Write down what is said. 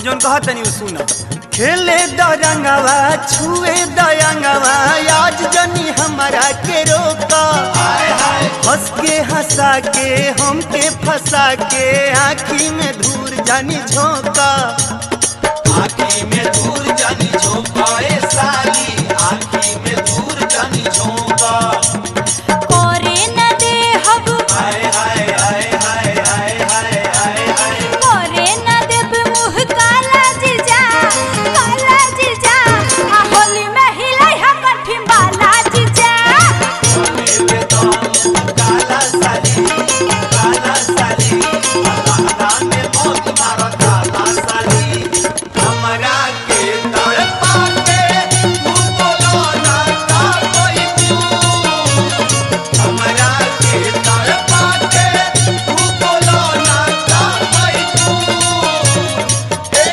जौन कहत नहीं सुन। खेले दरंगवा छुए दयंगवा आज जनी हमारा के रोका, हंस के हंसा के हमके फंसा के आँखी में धूर जानी झोंका।